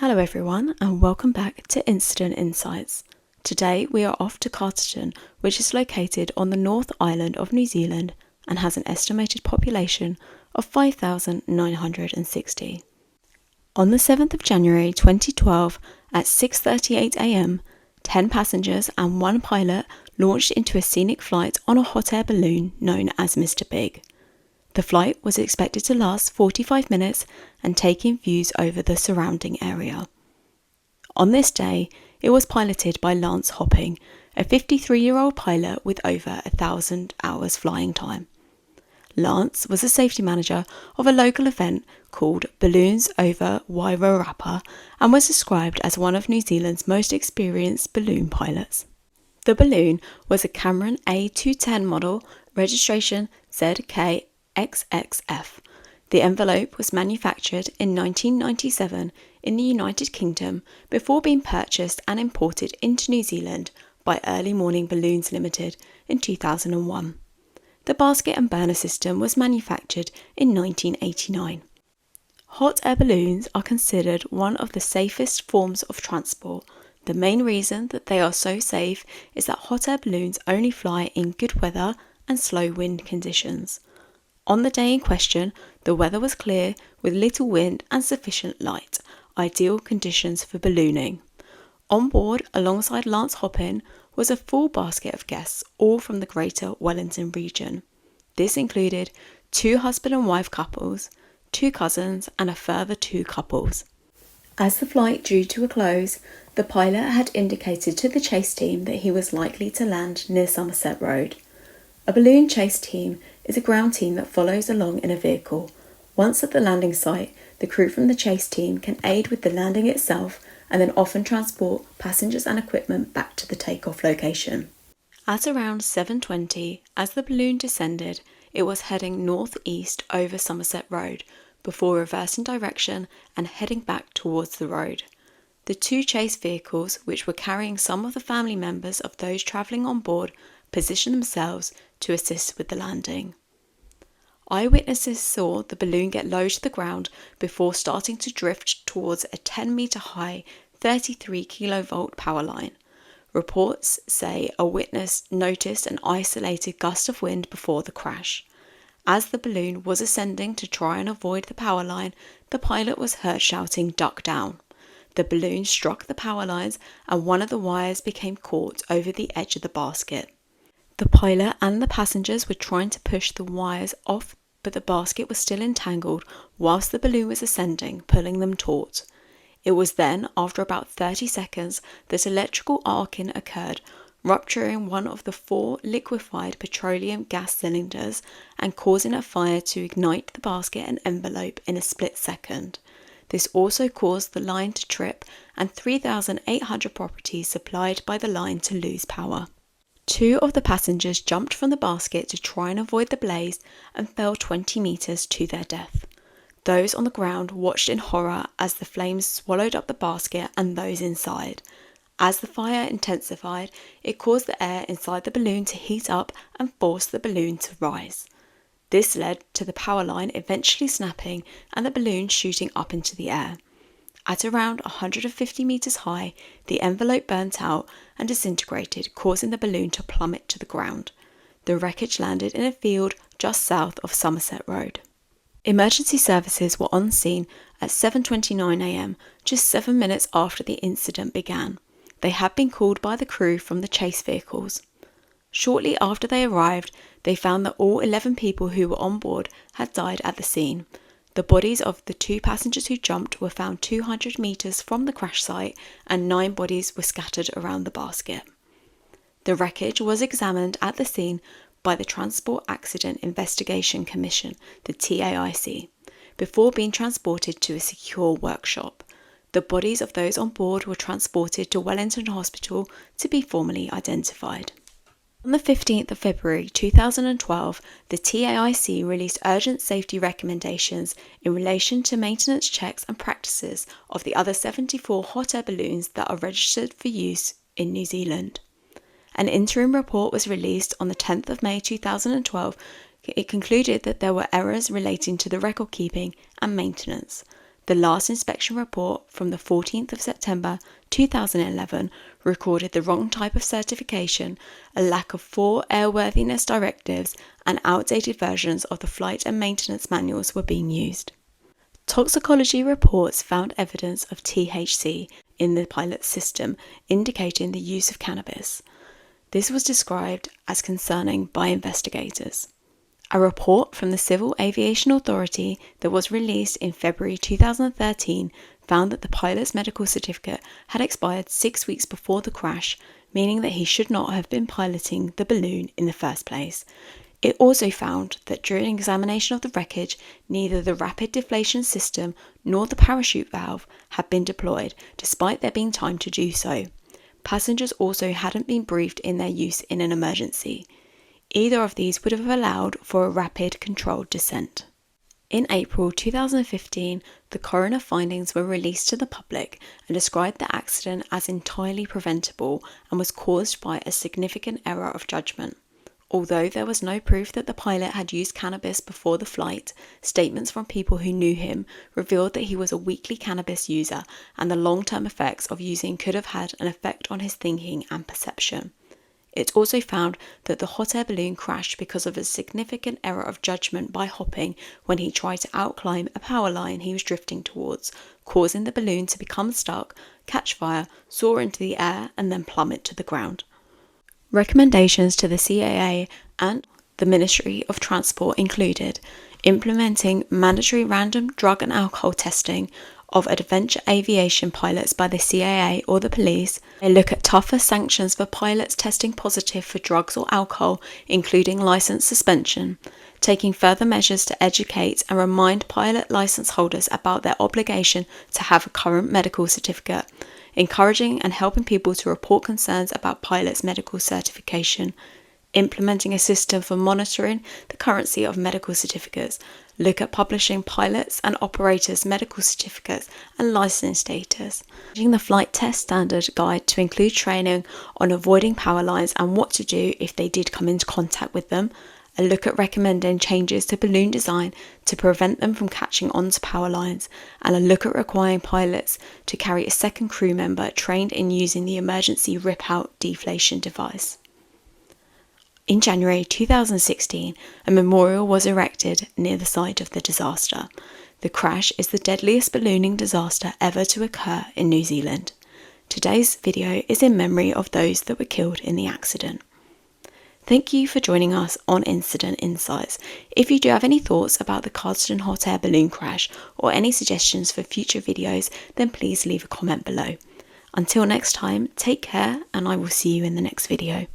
Hello everyone and welcome back to Incident Insights. Today we are off to Carterton, which is located on the North Island of New Zealand and has an estimated population of 5,960. On the 7th of January 2012 at 6:38 am, 10 passengers and 1 pilot launched into a scenic flight on a hot air balloon known as Mr. Big. The flight was expected to last 45 minutes and take in views over the surrounding area. On this day, it was piloted by Lance Hopping, a 53-year-old pilot with over 1,000 hours flying time. Lance was a safety manager of a local event called Balloons over Wairarapa and was described as one of New Zealand's most experienced balloon pilots. The balloon was a Cameron A210 model, registration ZK-XXF. The envelope was manufactured in 1997 in the United Kingdom before being purchased and imported into New Zealand by Early Morning Balloons Limited in 2001. The basket and burner system was manufactured in 1989. Hot air balloons are considered one of the safest forms of transport. The main reason that they are so safe is that hot air balloons only fly in good weather and slow wind conditions. On the day in question, the weather was clear with little wind and sufficient light, ideal conditions for ballooning. On board, alongside Lance Hoppin, was a full basket of guests, all from the Greater Wellington region. This included 2 husband and wife couples, 2 cousins, and a further 2 couples. As the flight drew to a close, the pilot had indicated to the chase team that he was likely to land near Somerset Road. A balloon chase team is a ground team that follows along in a vehicle. Once at the landing site, the crew from the chase team can aid with the landing itself and then often transport passengers and equipment back to the takeoff location. At around 7:20, as the balloon descended, it was heading northeast over Somerset Road before reversing direction and heading back towards the road. The 2 chase vehicles, which were carrying some of the family members of those travelling on board, positioned themselves to assist with the landing. Eyewitnesses saw the balloon get low to the ground before starting to drift towards a 10-metre high 33 kilovolt power line. Reports say a witness noticed an isolated gust of wind before the crash. As the balloon was ascending to try and avoid the power line, the pilot was heard shouting, "Duck down." The balloon struck the power lines and one of the wires became caught over the edge of the basket. The pilot and the passengers were trying to push the wires off, but the basket was still entangled whilst the balloon was ascending, pulling them taut. It was then, after about 30 seconds, that electrical arcing occurred, rupturing one of the 4 liquefied petroleum gas cylinders and causing a fire to ignite the basket and envelope in a split second. This also caused the line to trip and 3,800 properties supplied by the line to lose power. 2 of the passengers jumped from the basket to try and avoid the blaze and fell 20 metres to their death. Those on the ground watched in horror as the flames swallowed up the basket and those inside. As the fire intensified, it caused the air inside the balloon to heat up and forced the balloon to rise. This led to the power line eventually snapping and the balloon shooting up into the air. At around 150 metres high, the envelope burnt out and disintegrated, causing the balloon to plummet to the ground. The wreckage landed in a field just south of Somerset Road. Emergency services were on scene at 7:29 am, just 7 minutes after the incident began. They had been called by the crew from the chase vehicles. Shortly after they arrived, they found that all 11 people who were on board had died at the scene. The bodies of the 2 passengers who jumped were found 200 metres from the crash site and 9 bodies were scattered around the basket. The wreckage was examined at the scene by the Transport Accident Investigation Commission, the TAIC, before being transported to a secure workshop. The bodies of those on board were transported to Wellington Hospital to be formally identified. On the 15th of February 2012, the TAIC released urgent safety recommendations in relation to maintenance checks and practices of the other 74 hot air balloons that are registered for use in New Zealand. An interim report was released on the 10th of May 2012. It concluded that there were errors relating to the record keeping and maintenance. The last inspection report from the 14th of September 2011 recorded the wrong type of certification, a lack of 4 airworthiness directives, and outdated versions of the flight and maintenance manuals were being used. Toxicology reports found evidence of THC in the pilot's system, indicating the use of cannabis. This was described as concerning by investigators. A report from the Civil Aviation Authority that was released in February 2013 found that the pilot's medical certificate had expired 6 weeks before the crash, meaning that he should not have been piloting the balloon in the first place. It also found that during examination of the wreckage, neither the rapid deflation system nor the parachute valve had been deployed, despite there being time to do so. Passengers also hadn't been briefed in their use in an emergency. Either of these would have allowed for a rapid, controlled descent. In April 2015, the coroner findings were released to the public and described the accident as entirely preventable and was caused by a significant error of judgment. Although there was no proof that the pilot had used cannabis before the flight, statements from people who knew him revealed that he was a weekly cannabis user, and the long-term effects of using could have had an effect on his thinking and perception. It also found that the hot air balloon crashed because of a significant error of judgment by hopping when he tried to outclimb a power line he was drifting towards, causing the balloon to become stuck, catch fire, soar into the air, and then plummet to the ground. Recommendations to the CAA and the Ministry of Transport included implementing mandatory random drug and alcohol testing of adventure aviation pilots by the CAA or the police. They look at tougher sanctions for pilots testing positive for drugs or alcohol, including licence suspension, taking further measures to educate and remind pilot licence holders about their obligation to have a current medical certificate, encouraging and helping people to report concerns about pilots' medical certification, implementing a system for monitoring the currency of medical certificates, look at publishing pilots' and operators' medical certificates and licence status, changing the flight test standard guide to include training on avoiding power lines and what to do if they did come into contact with them, a look at recommending changes to balloon design to prevent them from catching onto power lines, and a look at requiring pilots to carry a second crew member trained in using the emergency rip-out deflation device. In January 2016, a memorial was erected near the site of the disaster. The crash is the deadliest ballooning disaster ever to occur in New Zealand. Today's video is in memory of those that were killed in the accident. Thank you for joining us on Incident Insights. If you do have any thoughts about the Carterton hot air balloon crash or any suggestions for future videos, then please leave a comment below. Until next time, take care, and I will see you in the next video.